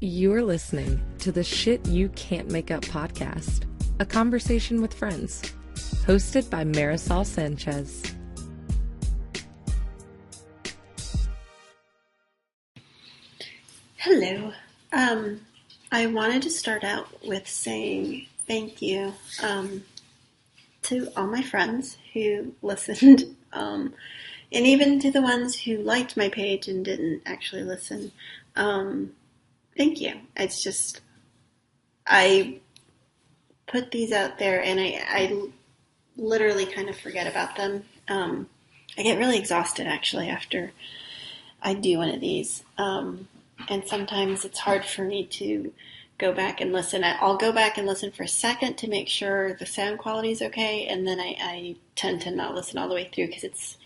You're listening to the Shit You Can't Make Up podcast, a conversation with friends, hosted by Marisol Sanchez. Hello. I wanted to start out with saying thank you to all my friends who listened, and even to the ones who liked my page and didn't actually listen. Thank you. It's just, I put these out there and I literally kind of forget about them. I get really exhausted actually after I do one of these. And sometimes it's hard for me to go back and listen. I'll go back and listen for a second to make sure the sound quality is okay, and then I tend to not listen all the way through because it's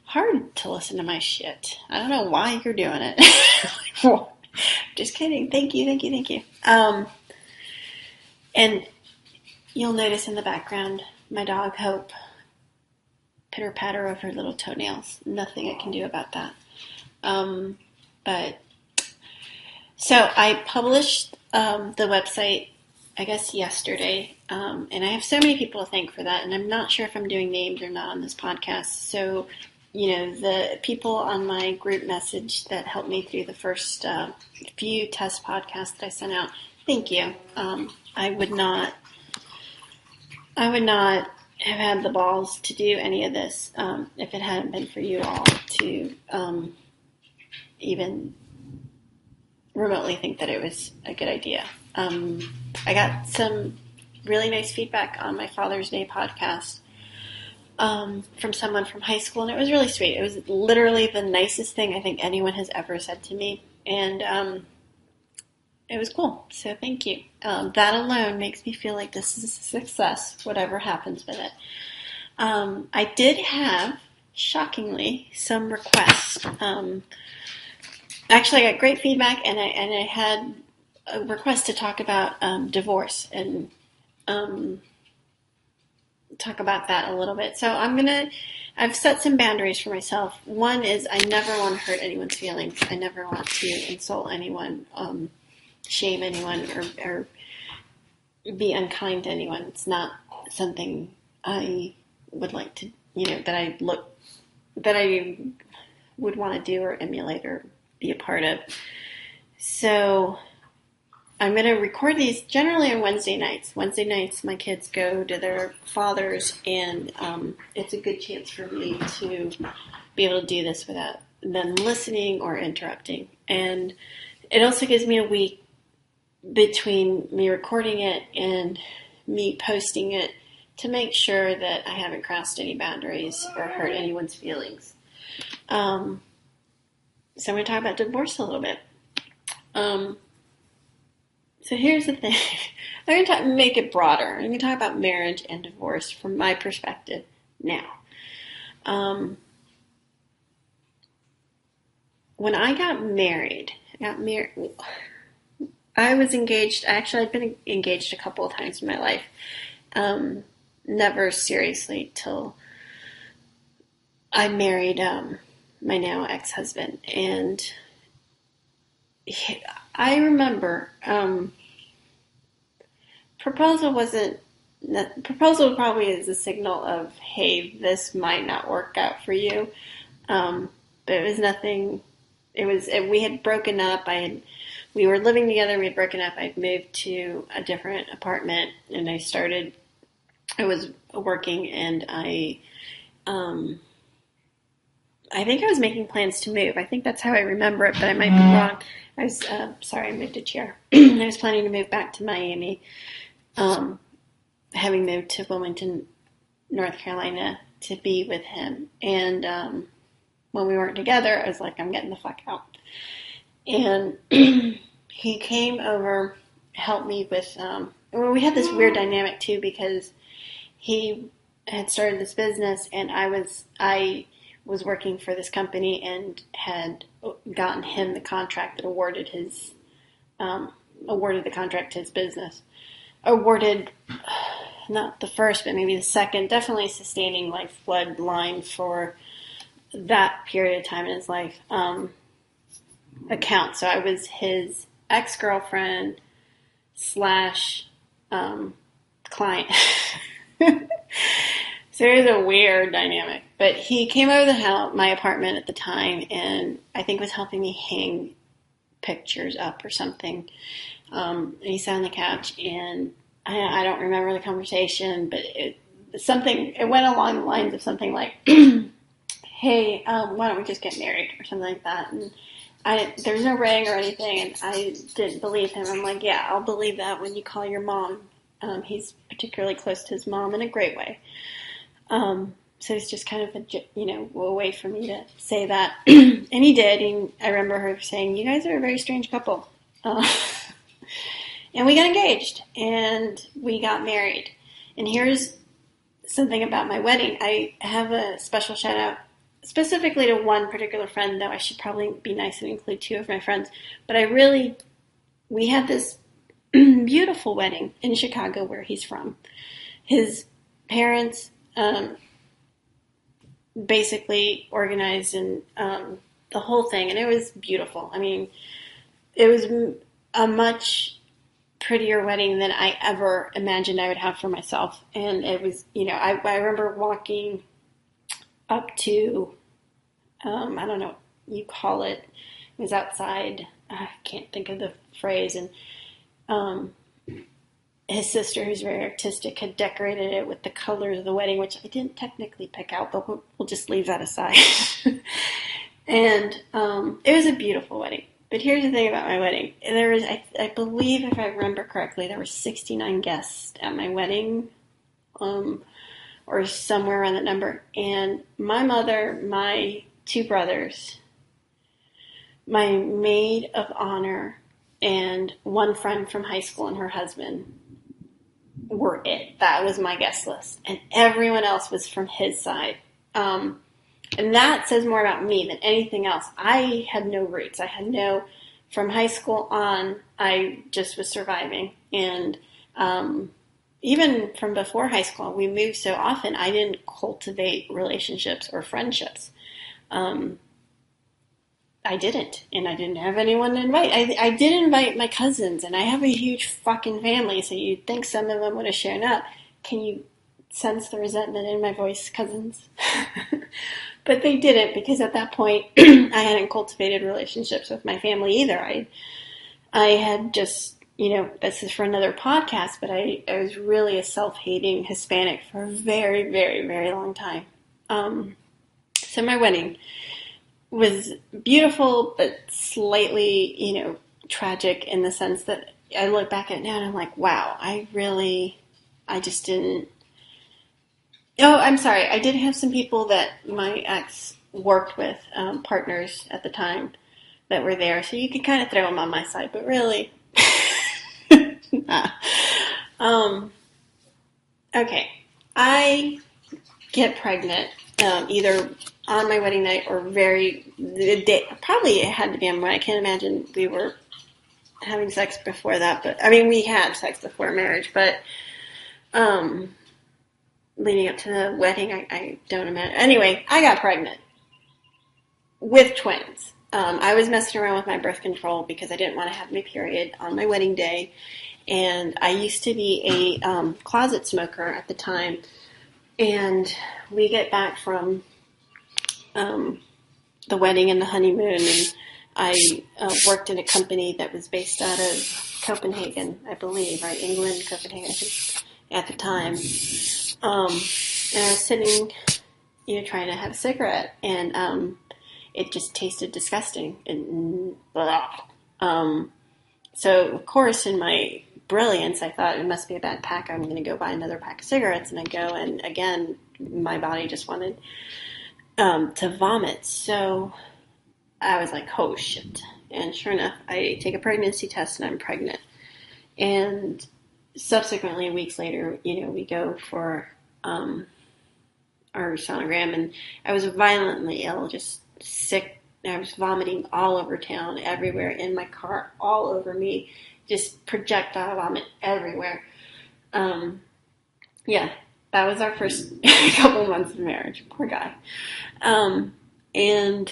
hard to listen to my shit. I don't know why you're doing it. Just kidding. Thank you. And you'll notice in the background my dog Hope pitter-patter of her little toenails. Nothing I can do about that. So I published the website, I guess, yesterday, and I have so many people to thank for that, and I'm not sure if I'm doing names or not on this podcast. So, the people on my group message that helped me through the first few test podcasts that I sent out, thank you. I would not have had the balls to do any of this if it hadn't been for you all to even remotely think that it was a good idea. I got some really nice feedback on my Father's Day podcast from someone from high school, and it was really sweet. It was literally the nicest thing I think anyone has ever said to me, and it was cool, so thank you. That alone makes me feel like this is a success, whatever happens with it. I did have, shockingly, some requests. Actually, I got great feedback, and I had a request to talk about divorce and talk about that a little bit. So I've set some boundaries for myself. One is I never want to hurt anyone's feelings. I never want to insult anyone, shame anyone, or be unkind to anyone. It's not something I would like to, that I would want to do or emulate or be a part of. So I'm going to record these generally on Wednesday nights. Wednesday nights my kids go to their fathers, and it's a good chance for me to be able to do this without them listening or interrupting. And it also gives me a week between me recording it and me posting it to make sure that I haven't crossed any boundaries or hurt anyone's feelings. So I'm going to talk about divorce a little bit. So here's the thing. I'm going to make it broader. I'm going to talk about marriage and divorce from my perspective now. When I got married, I was engaged. Actually, I'd been engaged a couple of times in my life. Never seriously till I married my now ex-husband, and I remember proposal probably is a signal of, hey, this might not work out for you, but it was nothing. We had broken up. We were living together. We had broken up. I'd moved to a different apartment, and I was working, and I think I was making plans to move. I think that's how I remember it, but I might be wrong. I was, sorry, I moved a chair. I was planning to move back to Miami, having moved to Wilmington, North Carolina to be with him. And when we weren't together, I was like, I'm getting the fuck out. And he came over, helped me with, we had this weird dynamic too, because he had started this business, and I was working for this company and had gotten him the contract that awarded the contract to his business. Awarded, not the first, but maybe the second, definitely sustaining lifeblood line for that period of time in his life account. So I was his ex-girlfriend slash client. So it was a weird dynamic. But he came over my apartment at the time, and I think was helping me hang pictures up or something. And he sat on the couch, and I don't remember the conversation, but it went along the lines of something like, hey, why don't we just get married or something like that. And there's no ring or anything, and I didn't believe him. I'm like, yeah, I'll believe that when you call your mom. He's particularly close to his mom in a great way. So it's just kind of a way for me to say that. And he did. And I remember her saying, you guys are a very strange couple. And we got engaged and we got married. And here's something about my wedding. I have a special shout out specifically to one particular friend, though I should probably be nice and include two of my friends. But we had this beautiful wedding in Chicago where he's from. His parents basically organized and the whole thing, and it was beautiful. I mean, it was a much prettier wedding than I ever imagined I would have for myself. And it was, I remember walking up to, I don't know what you call it. It was outside. I can't think of the phrase. And his sister, who's very artistic, had decorated it with the colors of the wedding, which I didn't technically pick out, but we'll just leave that aside. And it was a beautiful wedding. But here's the thing about my wedding. There was, I believe, if I remember correctly, there were 69 guests at my wedding, or somewhere around that number. And my mother, my two brothers, my maid of honor, and one friend from high school and her husband were it. That was my guest list. And everyone else was from his side. And that says more about me than anything else. I had no roots. From high school on, I just was surviving. And even from before high school, we moved so often, I didn't cultivate relationships or friendships. I didn't, and I didn't have anyone to invite. I did invite my cousins, and I have a huge fucking family, so you'd think some of them would have shown up. Can you sense the resentment in my voice, cousins? But they didn't, because at that point, I hadn't cultivated relationships with my family either. I had just, this is for another podcast, but I was really a self-hating Hispanic for a very, very, very long time. So my wedding was beautiful, but slightly, tragic in the sense that I look back at it now and I'm like, wow, I just didn't. Oh, I'm sorry. I did have some people that my ex worked with, partners at the time, that were there. So you could kind of throw them on my side, but really, nah. Okay. I get pregnant, either on my wedding night or the day. Probably it had to be on my. I can't imagine we were having sex before that, but I mean, we had sex before marriage, but leading up to the wedding, I don't imagine. Anyway, I got pregnant with twins. I was messing around with my birth control because I didn't want to have my period on my wedding day, and I used to be a closet smoker at the time. And we get back from the wedding and the honeymoon, and I worked in a company that was based out of Copenhagen, I believe, right? England, Copenhagen, I think, at the time. And I was sitting, trying to have a cigarette, and it just tasted disgusting. And blah. So, of course, in my brilliance, I thought it must be a bad pack. I'm going to go buy another pack of cigarettes, and I go, and again, my body just wanted to vomit. So I was like, oh shit. And sure enough, I take a pregnancy test and I'm pregnant. And subsequently, weeks later, we go for our sonogram, and I was violently ill, just sick. I was vomiting all over town, everywhere, in my car, all over me, just projectile vomit everywhere. Yeah, that was our first couple months of marriage. Poor guy. And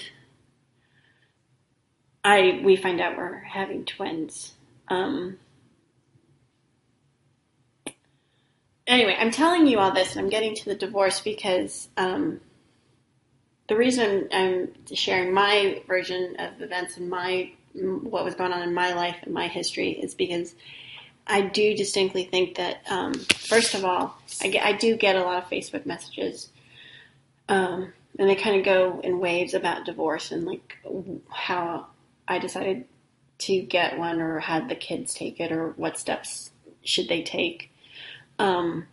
we find out we're having twins. Anyway, I'm telling you all this, and I'm getting to the divorce because the reason I'm sharing my version of events and what was going on in my life and my history is because I do distinctly think that, first of all, I do get a lot of Facebook messages, and they kind of go in waves about divorce and like how I decided to get one or had the kids take it or what steps should they take. And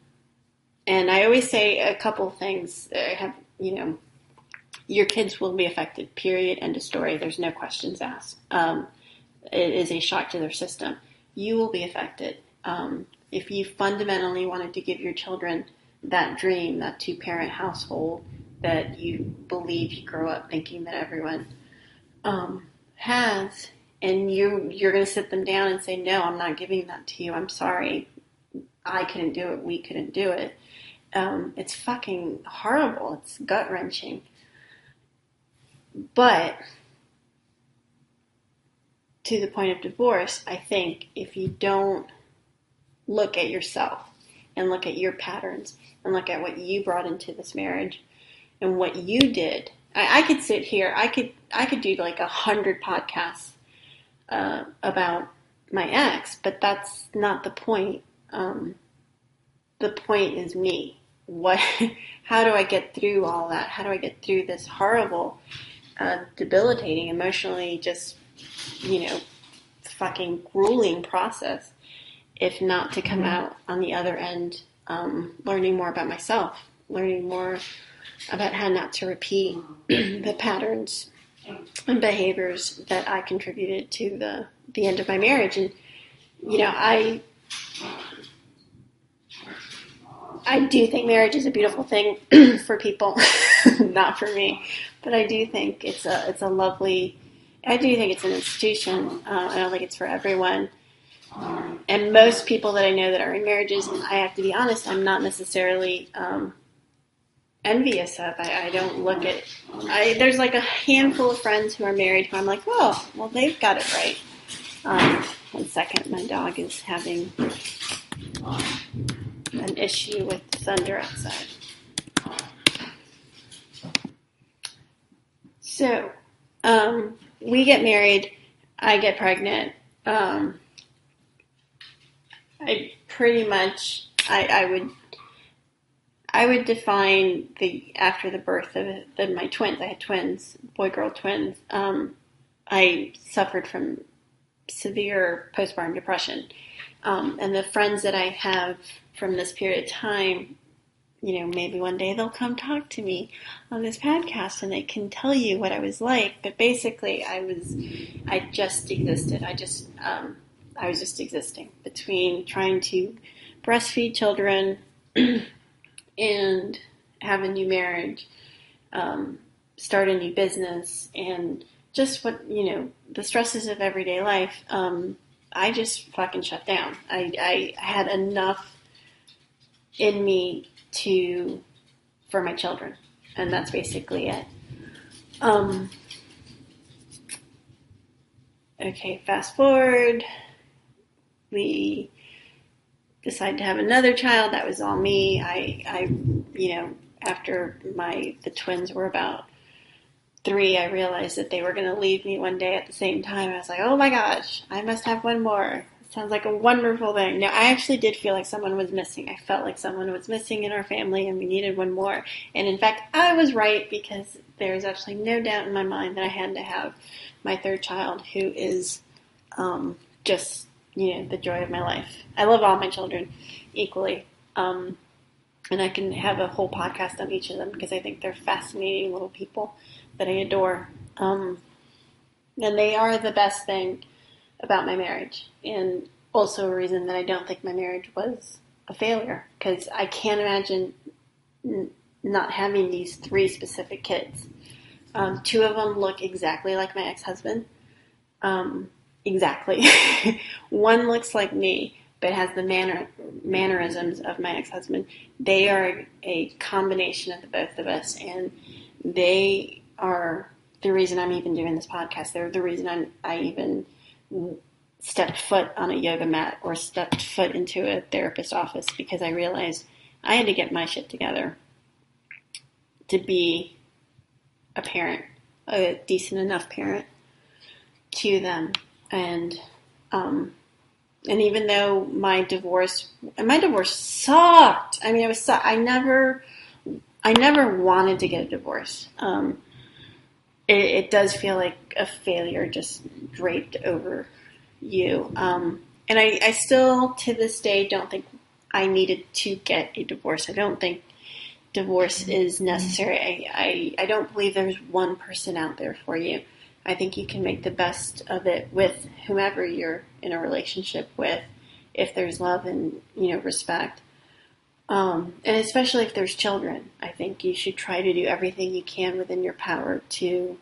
I always say a couple of things. I have, your kids will be affected, period, end of story. There's no questions asked. It is a shock to their system. You will be affected. If you fundamentally wanted to give your children that dream, that two-parent household that you believe you grow up thinking that everyone has, and you're going to sit them down and say, no, I'm not giving that to you. I'm sorry. I couldn't do it. We couldn't do it. It's fucking horrible. It's gut-wrenching. But to the point of divorce, I think if you don't look at yourself and look at your patterns and look at what you brought into this marriage and what you did, I could sit here, I could do like 100 podcasts about my ex, but that's not the point. The point is me. How do I get through all that? How do I get through this horrible, debilitating, emotionally just, fucking grueling process, if not to come out on the other end, learning more about myself, learning more about how not to repeat the patterns and behaviors that I contributed to the end of my marriage. And, I do think marriage is a beautiful thing for people, not for me, but I do think it's a lovely. I do think it's an institution. I don't think it's for everyone. And most people that I know that are in marriages, I have to be honest, I'm not necessarily envious of. I don't look at. There's like a handful of friends who are married who I'm like, oh, well, they've got it right. 1 second, my dog is having an issue with thunder outside. So, we get married. I get pregnant. I pretty much, I would define after the birth of my twins. I had twins, boy-girl twins. I suffered from severe postpartum depression. And the friends that I have from this period of time, maybe one day they'll come talk to me on this podcast and they can tell you what I was like. But basically, I just existed. I was just existing between trying to breastfeed children and have a new marriage, start a new business, and just the stresses of everyday life. I just fucking shut down. I had enough in me for my children, and that's basically it. Okay, fast forward. We decided to have another child. That was all me. After the twins were about 3, I realized that they were going to leave me one day at the same time. I was like, oh my gosh, I must have one more. It sounds like a wonderful thing. No, I actually did feel like someone was missing. I felt like someone was missing in our family and we needed one more. And in fact, I was right, because there's absolutely no doubt in my mind that I had to have my third child, who is just, the joy of my life. I love all my children equally. And I can have a whole podcast on each of them because I think they're fascinating little people that I adore. And they are the best thing about my marriage, and also a reason that I don't think my marriage was a failure, because I can't imagine not having these 3 specific kids. 2 of them look exactly like my ex-husband. Exactly. One looks like me, but has the mannerisms of my ex-husband. They are a combination of the both of us, and they are the reason I'm even doing this podcast. They're the reason I even stepped foot on a yoga mat or stepped foot into a therapist's office, because I realized I had to get my shit together to be a parent, a decent enough parent to them. And even though my divorce sucked. I mean, I never wanted to get a divorce. It does feel like a failure just draped over you. And I still, to this day, don't think I needed to get a divorce. I don't think divorce is necessary. I don't believe there's one person out there for you. I think you can make the best of it with whomever you're in a relationship with, if there's love and, respect. And especially if there's children, I think you should try to do everything you can within your power to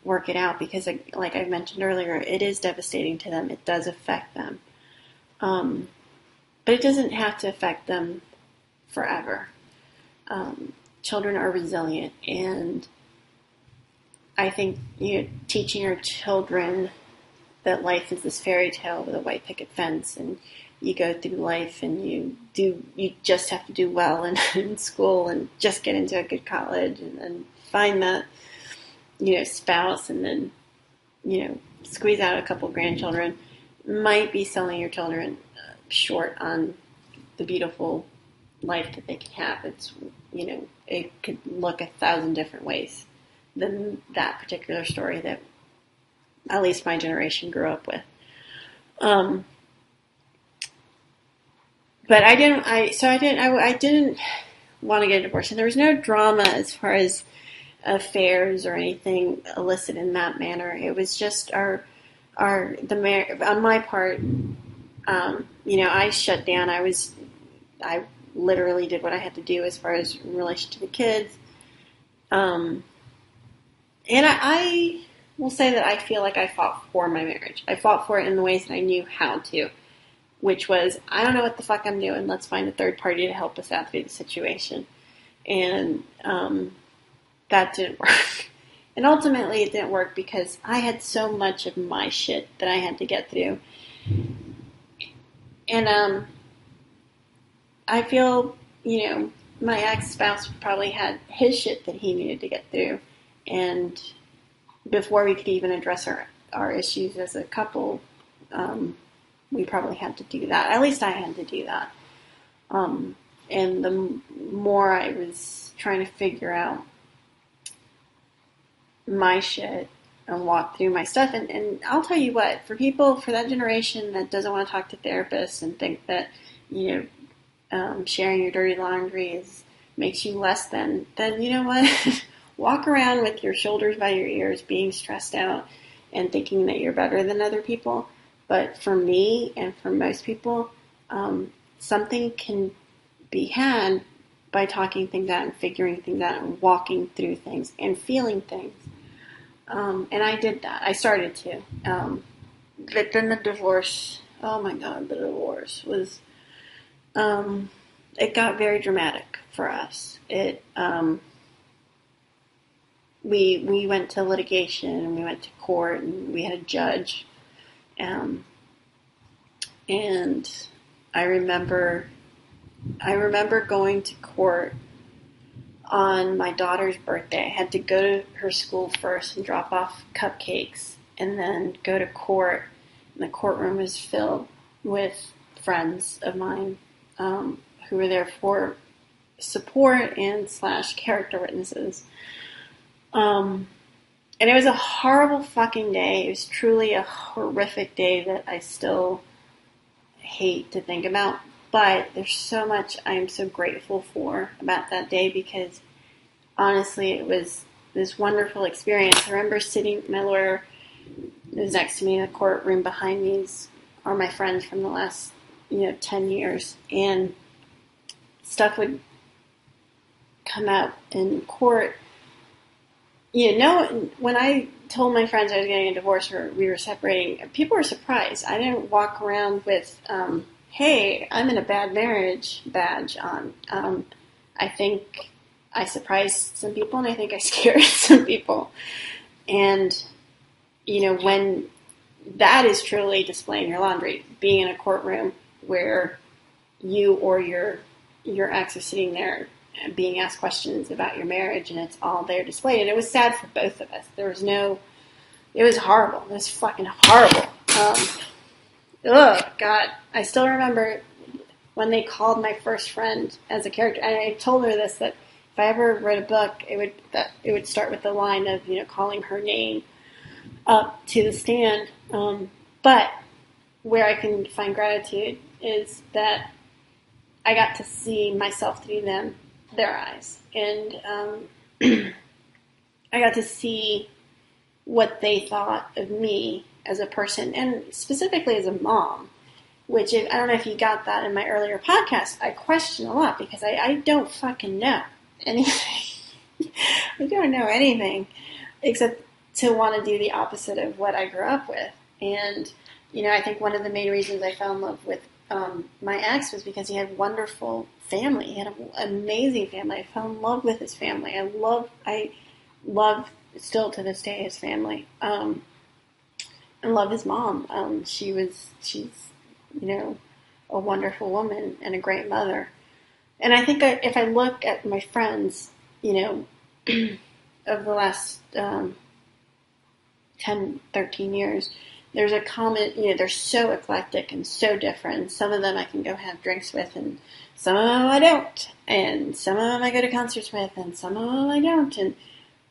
work it out, because like I mentioned earlier, it is devastating to them. It does affect them. But it doesn't have to affect them forever. Children are resilient, and I think teaching your children that life is this fairy tale with a white picket fence, and you go through life and you just have to do well in school and just get into a good college and then find that spouse and then squeeze out a couple grandchildren, might be selling your children short on the beautiful life that they can have. It's it could look 1,000 different ways than that particular story that at least my generation grew up with. But I didn't want to get a divorce, and there was no drama as far as affairs or anything illicit in that manner. It was just on my part. I shut down. I literally did what I had to do as far as in relation to the kids. And I will say that I feel like I fought for my marriage. I fought for it in the ways that I knew how to, which was, I don't know what the fuck I'm doing. Let's find a third party to help us out through the situation. And that didn't work. And ultimately it didn't work because I had so much of my shit that I had to get through. And I feel, my ex-spouse probably had his shit that he needed to get through. And before we could even address our issues as a couple, we probably had to do that. At least I had to do that. And the more I was trying to figure out my shit and walk through my stuff, and I'll tell you what, for that generation that doesn't want to talk to therapists and think that, sharing your dirty laundry makes you less than, then you know what? Walk around with your shoulders by your ears, being stressed out and thinking that you're better than other people. But for me and for most people, something can be had by talking things out and figuring things out and walking through things and feeling things. And I did that. I started to. But then the divorce, oh my God, the divorce was, it got very dramatic for us. We went to litigation and we went to court and we had a judge. And I remember going to court on my daughter's birthday. I had to go to her school first and drop off cupcakes and then go to court. And the courtroom was filled with friends of mine who were there for support and / character witnesses. And it was a horrible fucking day. It was truly a horrific day that I still hate to think about. But there's so much I am so grateful for about that day, because honestly, it was this wonderful experience. I remember my lawyer was next to me in the courtroom. Behind me are my friends from the last 10 years. And stuff would come out in court. When I told my friends I was getting a divorce or we were separating, people were surprised. I didn't walk around with, hey, I'm in a bad marriage badge on. I think I surprised some people, and I think I scared some people. And, when that is truly displaying your laundry, being in a courtroom where you or your ex are sitting there and being asked questions about your marriage, and it's all there displayed. And it was sad for both of us. It was horrible. It was fucking horrible. God. I still remember when they called my first friend as a character. And I told her this, that if I ever wrote a book, it would start with the line of, calling her name up to the stand. But where I can find gratitude is that I got to see myself through their eyes. And I got to see what they thought of me as a person, and specifically as a mom, which I don't know if you got that in my earlier podcast. I question a lot because I don't fucking know anything. I don't know anything except to want to do the opposite of what I grew up with. And, I think one of the main reasons I fell in love with my ex was because he had a wonderful family. He had an amazing family. I fell in love with his family. I love still to this day his family. And love his mom. She's a wonderful woman and a great mother. And I think if I look at my friends, of the last 10, 13 years, there's a common, they're so eclectic and so different. Some of them I can go have drinks with, and some of them I don't. And some of them I go to concerts with, and some of them I don't.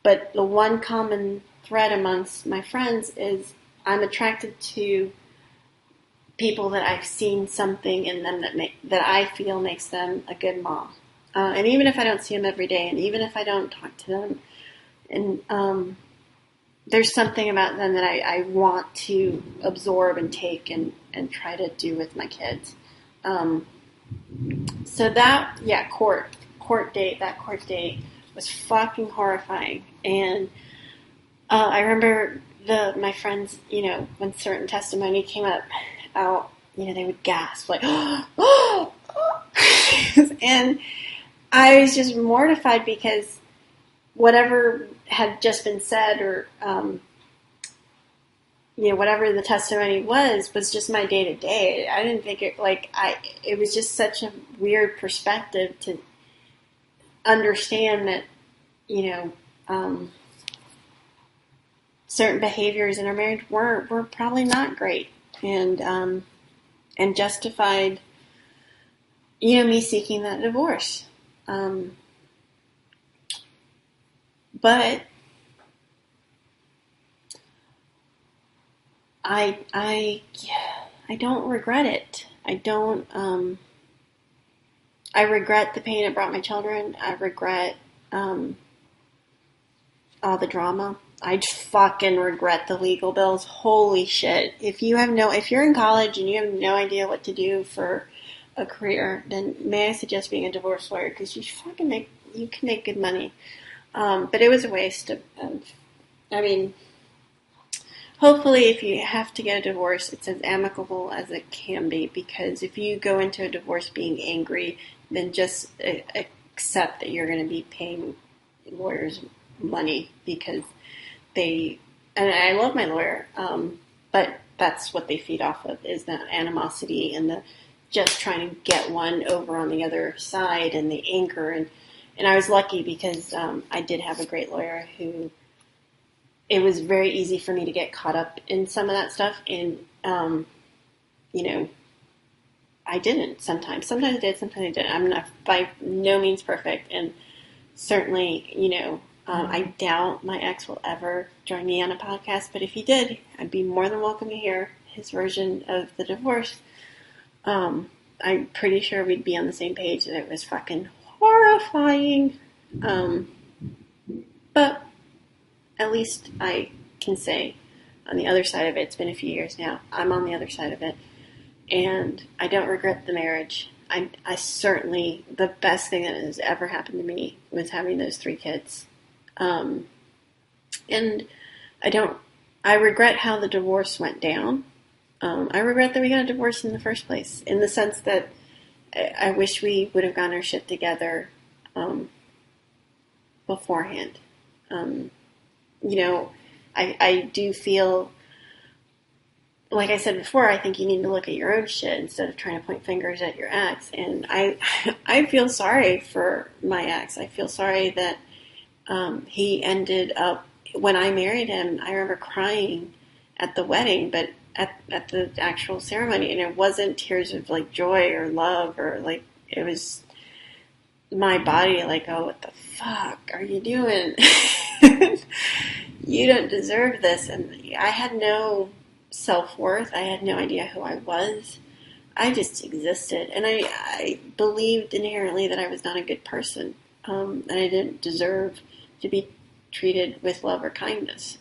But the one common thread amongst my friends is I'm attracted to people that I've seen something in them that I feel makes them a good mom. And even if I don't see them every day, and even if I don't talk to them, and there's something about them that I want to absorb and take and try to do with my kids. So that, court date was fucking horrifying. And I remember my friends, when certain testimony came out, they would gasp like, oh. And I was just mortified because whatever had just been said, or whatever the testimony was just my day to day. I didn't think it was just such a weird perspective to understand that certain behaviors in our marriage were probably not great, and justified me seeking that divorce. But I don't regret it. I don't. I regret the pain it brought my children. I regret all the drama. I fucking regret the legal bills. Holy shit! If you're in college and you have no idea what to do for a career, then may I suggest being a divorce lawyer, because you can make good money. But it was a waste of hopefully if you have to get a divorce, it's as amicable as it can be, because if you go into a divorce being angry, then just accept that you're going to be paying lawyers money, because and I love my lawyer, but that's what they feed off of, is that animosity and the just trying to get one over on the other side, and the anger. And I was lucky because I did have a great lawyer who, it was very easy for me to get caught up in some of that stuff. And, I didn't sometimes. Sometimes I did, sometimes I didn't. I'm not by no means perfect. And certainly, I doubt my ex will ever join me on a podcast. But if he did, I'd be more than welcome to hear his version of the divorce. I'm pretty sure we'd be on the same page that it was fucking horrifying. But at least I can say on the other side of it, it's been a few years now, I'm on the other side of it, and I don't regret the marriage. I certainly, the best thing that has ever happened to me was having those 3 kids. And I regret how the divorce went down. I regret that we got a divorce in the first place, in the sense that I wish we would have gotten our shit together beforehand. I do feel, like I said before, I think you need to look at your own shit instead of trying to point fingers at your ex. And I feel sorry for my ex. I feel sorry that he ended up, when I married him, I remember crying at the wedding, but at the actual ceremony, and it wasn't tears of like joy or love, or like, it was my body like, oh, what the fuck are you doing? You don't deserve this. And I had no self-worth. I had no idea who I was. I just existed, and I believed inherently that I was not a good person, and I didn't deserve to be treated with love or kindness.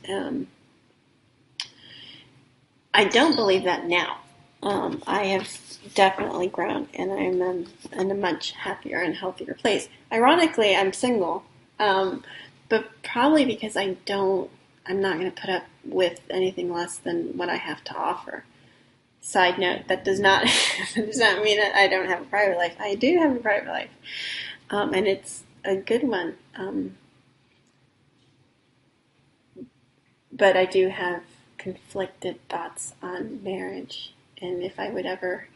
I don't believe that now. I have definitely grown, and I'm in a much happier and healthier place. Ironically, I'm single, but probably because I'm not going to put up with anything less than what I have to offer. Side note, that does not mean that I don't have a private life. I do have a private life, and it's a good one. But I do have conflicted thoughts on marriage, and if I would ever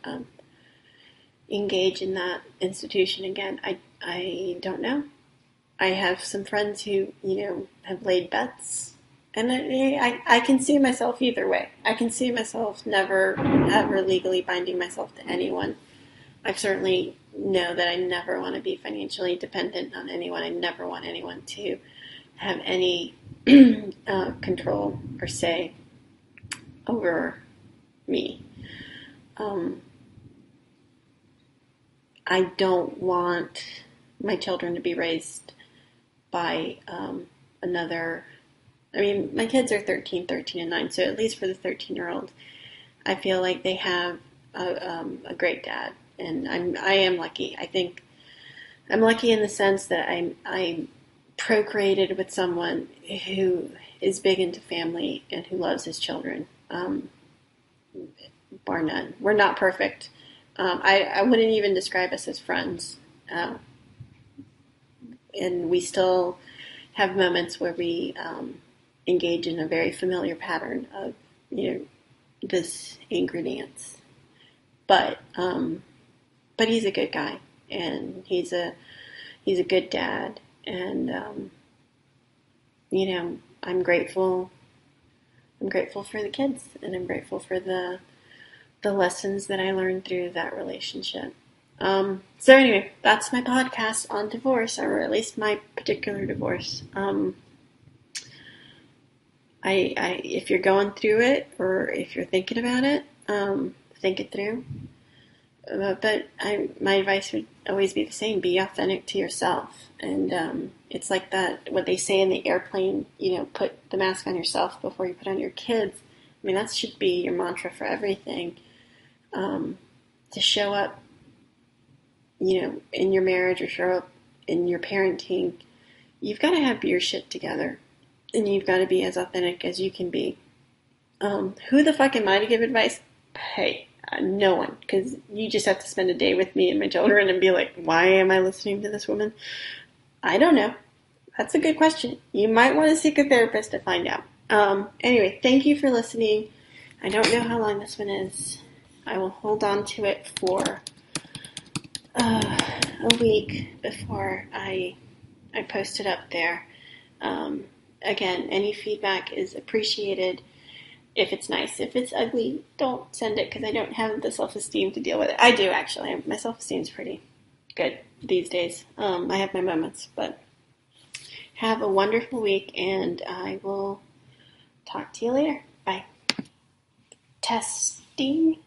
engage in that institution again, I don't know. I have some friends who, have laid bets, and I can see myself either way. I can see myself never, ever legally binding myself to anyone. I certainly know that I never want to be financially dependent on anyone. I never want anyone to have any control or say over me. I don't want my children to be raised by another. I mean, my kids are 13, and 9, so at least for the 13-year-old, I feel like they have a great dad, and I am lucky. I think I'm lucky in the sense that I procreated with someone who is big into family and who loves his children, bar none. We're not perfect. I wouldn't even describe us as friends, and we still have moments where we engage in a very familiar pattern of, this angry dance. But he's a good guy, and he's a good dad, and I'm grateful. I'm grateful for the kids, and I'm grateful for the lessons that I learned through that relationship. So anyway, that's my podcast on divorce, or at least my particular divorce. If you're going through it, or if you're thinking about it, think it through. But my advice would always be the same: be authentic to yourself. And it's like that, what they say in the airplane, put the mask on yourself before you put on your kids. I mean, that should be your mantra for everything. To show up, in your marriage, or show up in your parenting, you've got to have your shit together, and you've got to be as authentic as you can be. Who the fuck am I to give advice? Hey, no one, because you just have to spend a day with me and my children and be like, why am I listening to this woman? I don't know. That's a good question. You might want to seek a therapist to find out. Anyway, thank you for listening. I don't know how long this one is. I will hold on to it for a week before I post it up there. Again, any feedback is appreciated if it's nice. If it's ugly, don't send it, because I don't have the self-esteem to deal with it. I do, actually. My self-esteem is pretty good these days. I have my moments, but have a wonderful week, and I will talk to you later. Bye. Testing.